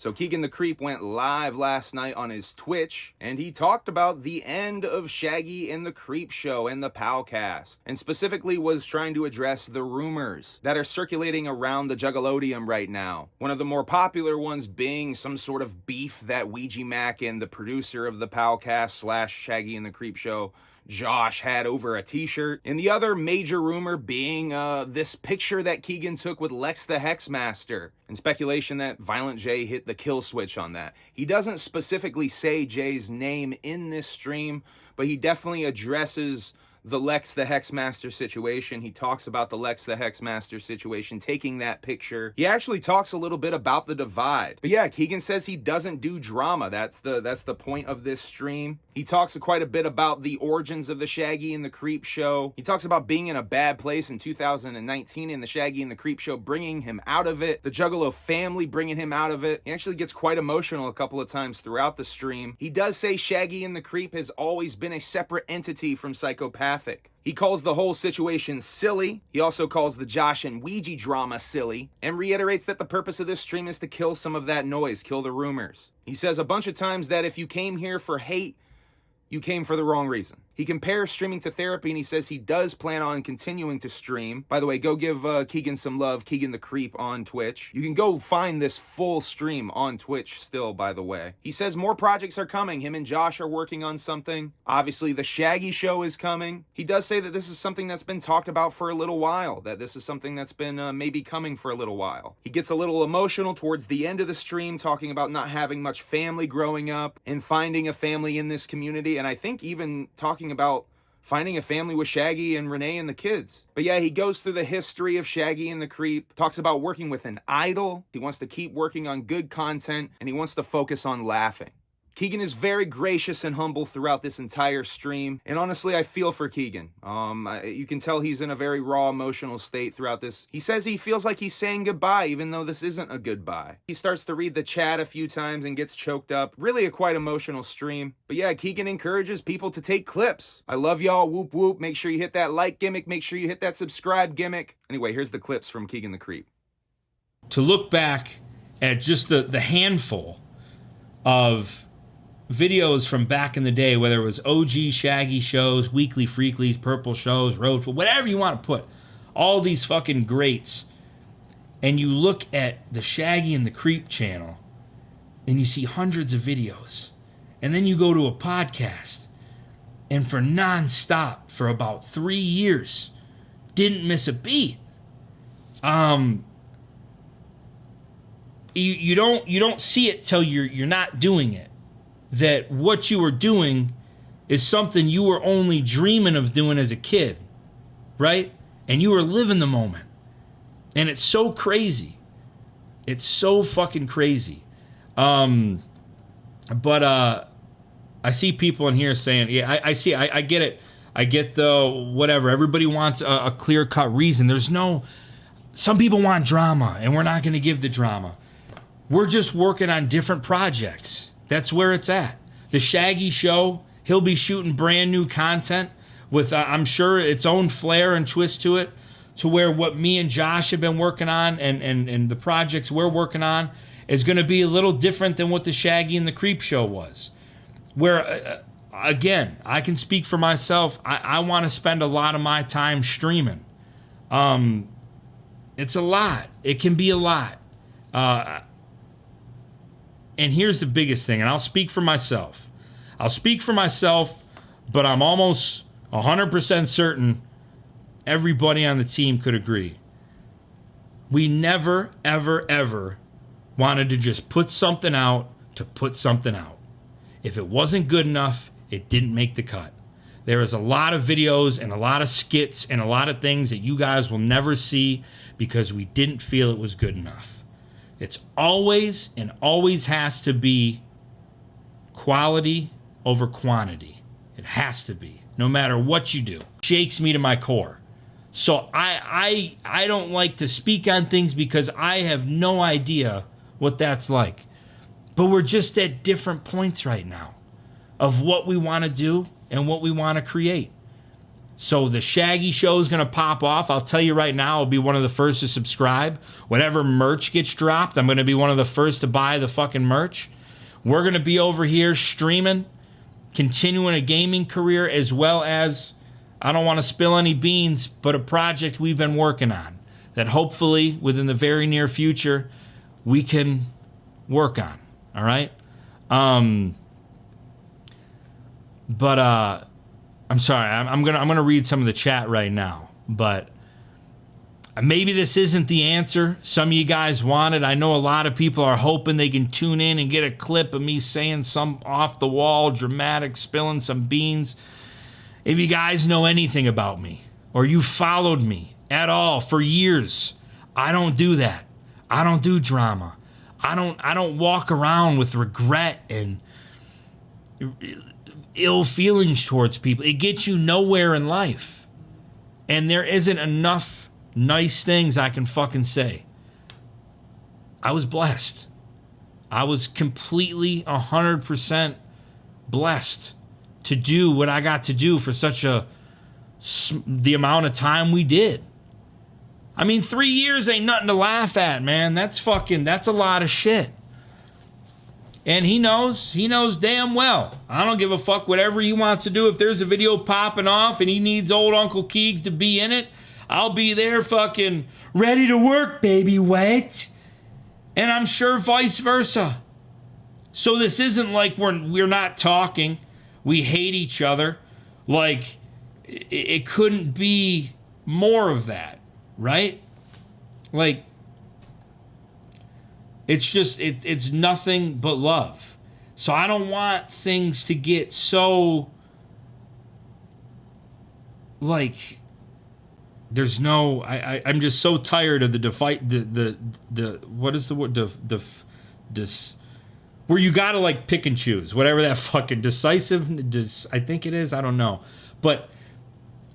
So Kegan the Creep went live last night on his Twitch, and he talked about the end of Shaggy and the Creep show and the Palcast, and specifically was trying to address the rumors that are circulating around the Juggalodium right now. One of the more popular ones being some sort of beef that Ouija Mac and the producer of the Palcast / Shaggy and the Creep show, Josh, had over a t-shirt. And the other major rumor being this picture that Kegan took with Lex the Hexmaster, and speculation that Violent J hit the kill switch on that. He doesn't specifically say Jay's name in this stream, but he definitely addresses the Lex the Hexmaster situation. He talks about the Lex the Hexmaster situation, taking that picture. He actually talks a little bit about the divide. But yeah, Kegan says he doesn't do drama. That's the point of this stream. He talks quite a bit about the origins of the Shaggy and the Creep show. He talks about being in a bad place in 2019 and the Shaggy and the Creep show bringing him out of it. The Juggalo family bringing him out of it. He actually gets quite emotional a couple of times throughout the stream. He does say Shaggy and the Creep has always been a separate entity from Psychopathic. He calls the whole situation silly. He also calls the Josh and Ouija drama silly, and reiterates that the purpose of this stream is to kill some of that noise, kill the rumors. He says a bunch of times that if you came here for hate, you came for the wrong reason. He compares streaming to therapy, and he says he does plan on continuing to stream. By the way, go give Kegan some love, Kegan the Creep on Twitch. You can go find this full stream on Twitch still, by the way. He says more projects are coming. Him and Josh are working on something. Obviously, the Shaggy show is coming. He does say that this is something that's been talked about for a little while, that this is something that's been maybe coming for a little while. He gets a little emotional towards the end of the stream, talking about not having much family growing up and finding a family in this community, and I think even talking about finding a family with Shaggy and Renee and the kids. But yeah, he goes through the history of Shaggy and the Creep, talks about working with an idol. He wants to keep working on good content, and he wants to focus on laughing. Kegan is very gracious and humble throughout this entire stream, and honestly, I feel for Kegan. You can tell he's in a very raw emotional state throughout this. He says he feels like he's saying goodbye, even though this isn't a goodbye. He starts to read the chat a few times and gets choked up. Really a quite emotional stream. But yeah, Kegan encourages people to take clips. I love y'all, whoop whoop. Make sure you hit that like gimmick. Make sure you hit that subscribe gimmick. Anyway, here's the clips from Kegan the Creep. To look back at just the handful of videos from back in the day, whether it was OG Shaggy shows, Weekly Freaklies, Purple shows, Road, whatever you want to put, all these fucking greats, and you look at the Shaggy and the Creep channel, and you see hundreds of videos, and then you go to a podcast, and for nonstop for about 3 years, didn't miss a beat. You don't see it till you're not doing it. That what you were doing is something you were only dreaming of doing as a kid, right? And you were living the moment. And it's so crazy. It's so fucking crazy. But I see people in here saying, yeah, I see, I get it. I get the whatever. Everybody wants a clear-cut reason. Some people want drama, and we're not going to give the drama. We're just working on different projects. That's where it's at. The Shaggy show, he'll be shooting brand new content with, I'm sure, its own flair and twist to it, to where what me and Josh have been working on and the projects we're working on is going to be a little different than what the Shaggy and the Creep show was. Where, again, I can speak for myself. I want to spend a lot of my time streaming. It's a lot. It can be a lot. And here's the biggest thing, and I'll speak for myself. But I'm almost 100% certain everybody on the team could agree. We never, ever, ever wanted to just put something out to put something out. If it wasn't good enough, it didn't make the cut. There is a lot of videos and a lot of skits and a lot of things that you guys will never see because we didn't feel it was good enough. It's always and always has to be quality over quantity. It has to be, no matter what you do. Shakes me to my core. So I don't like to speak on things because I have no idea what that's like. But we're just at different points right now of what we want to do and what we want to create. So the Shaggy show is going to pop off. I'll tell you right now, I'll be one of the first to subscribe. Whatever merch gets dropped, I'm going to be one of the first to buy the fucking merch. We're going to be over here streaming, continuing a gaming career, as well as, I don't want to spill any beans, but a project we've been working on that hopefully within the very near future we can work on. All right? But I'm sorry. I'm gonna read some of the chat right now. But maybe this isn't the answer some of you guys wanted. I know a lot of people are hoping they can tune in and get a clip of me saying some off the wall, dramatic, spilling some beans. If you guys know anything about me or you followed me at all for years, I don't do that. I don't do drama. I don't walk around with regret and ill feelings towards people. It gets you nowhere in life. And there isn't enough nice things I can fucking say. I was blessed. I was completely 100% blessed to do what I got to do for the amount of time we did. I mean, 3 years ain't nothing to laugh at, man. That's a lot of shit. And he knows damn well. I don't give a fuck whatever he wants to do. If there's a video popping off and he needs old Uncle Keegs to be in it, I'll be there fucking ready to work, baby, wait. And I'm sure vice versa. So this isn't like we're not talking. We hate each other. Like, it couldn't be more of that. Right? Like, it's nothing but love. So I don't want things to get so, like, there's no, I'm just so tired of the what is the word, where you gotta like pick and choose, whatever that fucking I think it is, I don't know. But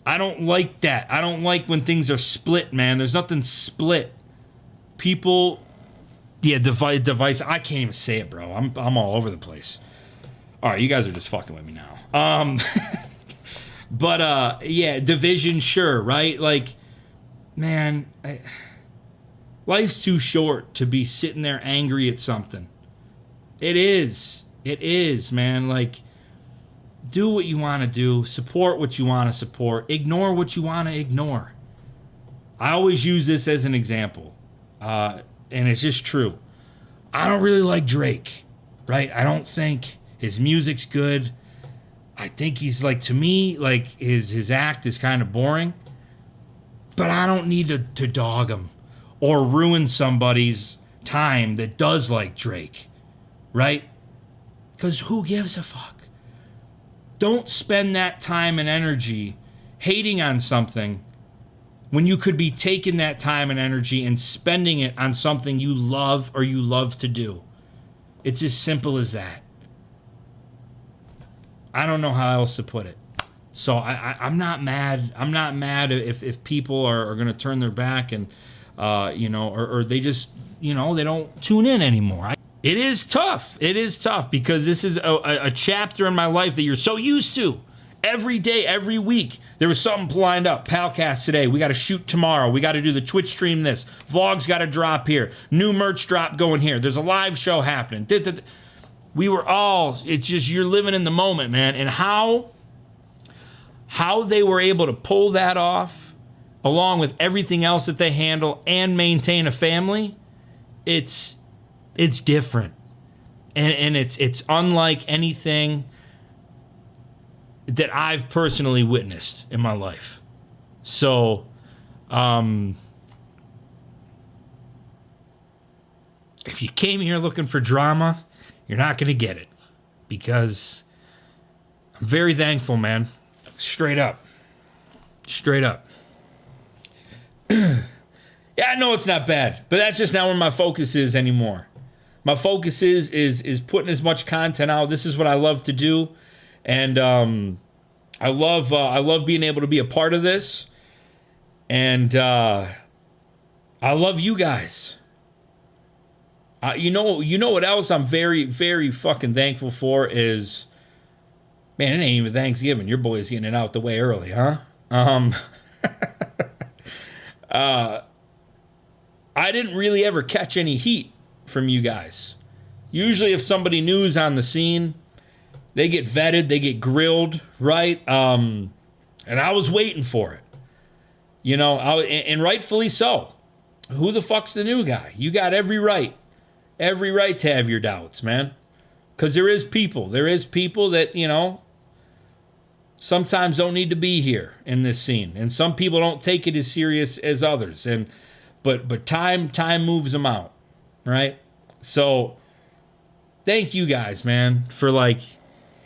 I don't like that. I don't like when things are split, man. There's nothing split. People, device. I can't even say it, bro. I'm all over the place. All right, you guys are just fucking with me now. But division, sure, right? Like, man, life's too short to be sitting there angry at something. It is, man. Like, do what you want to do. Support what you want to support. Ignore what you want to ignore. I always use this as an example. And it's just true. I don't really like Drake, right? I don't think his music's good. I think he's like, to me, like his act is kind of boring. But I don't need to dog him or ruin somebody's time that does like Drake, right? Because who gives a fuck? Don't spend that time and energy hating on something when you could be taking that time and energy and spending it on something you love or you love to do. It's as simple as that. I don't know how else to put it. So I'm not mad. I'm not mad if people are going to turn their back and, or they just, they don't tune in anymore. It is tough. It is tough because this is a chapter in my life that you're so used to. Every day, every week, there was something lined up. Palcast today. We got to shoot tomorrow. We got to do the Twitch stream this. Vlog's got to drop here. New merch drop going here. There's a live show happening. We were all, it's just you're living in the moment, man. And how they were able to pull that off, along with everything else that they handle and maintain a family, it's different, and it's unlike anything that I've personally witnessed in my life. So, if you came here looking for drama, you're not going to get it, because I'm very thankful, man. Straight up. Yeah, I know it's not bad, but that's just not where my focus is anymore. My focus is putting as much content out. This is what I love to do, and I love being able to be a part of this, and I love you guys. You know what else I'm very, very fucking thankful for is, man, it ain't even Thanksgiving. Your boy's getting it out the way early, huh? Um, I didn't really ever catch any heat from you guys. Usually if somebody new's on the scene, they get vetted, they get grilled, right? And I was waiting for it. You know, and rightfully so. Who the fuck's the new guy? You got every right to have your doubts, man. Because there is people that, you know, sometimes don't need to be here in this scene. And some people don't take it as serious as others. But time moves them out, right? So thank you guys, man, for like,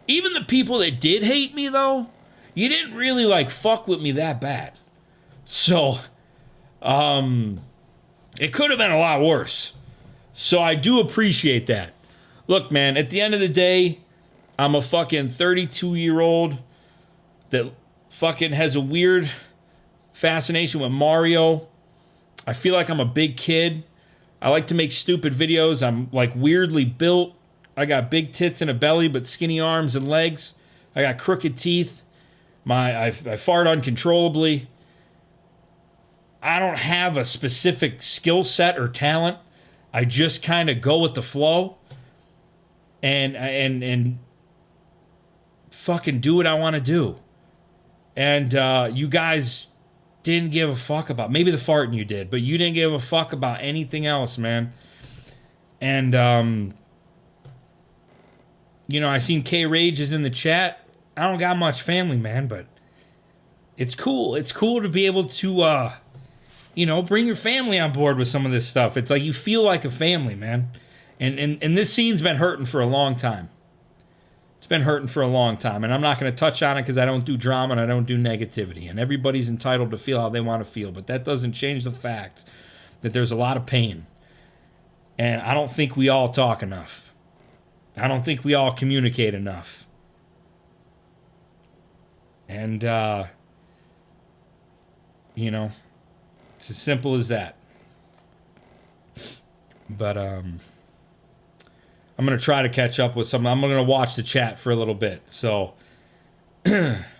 even the people that did hate me though, you didn't really like fuck with me that bad. So, it could have been a lot worse. So I do appreciate that. Look, man, at the end of the day, I'm a fucking 32-year-old that fucking has a weird fascination with Mario. I feel like I'm a big kid. I like to make stupid videos. I'm like weirdly built. I got big tits and a belly, but skinny arms and legs. I got crooked teeth. I fart uncontrollably. I don't have a specific skill set or talent. I just kind of go with the flow and fucking do what I want to do. And you guys didn't give a fuck about, maybe the farting you did, but you didn't give a fuck about anything else, man. And you know, I seen K Rage is in the chat. I don't got much family, man, but it's cool. It's cool to be able to you know, bring your family on board with some of this stuff. It's like you feel like a family, man. And this scene's been hurting for a long time. It's been hurting for a long time. And I'm not going to touch on it because I don't do drama and I don't do negativity. And everybody's entitled to feel how they want to feel. But that doesn't change the fact that there's a lot of pain. And I don't think we all talk enough. I don't think we all communicate enough. And, you know, it's as simple as that. But I'm going to try to catch up with some. I'm going to watch the chat for a little bit. So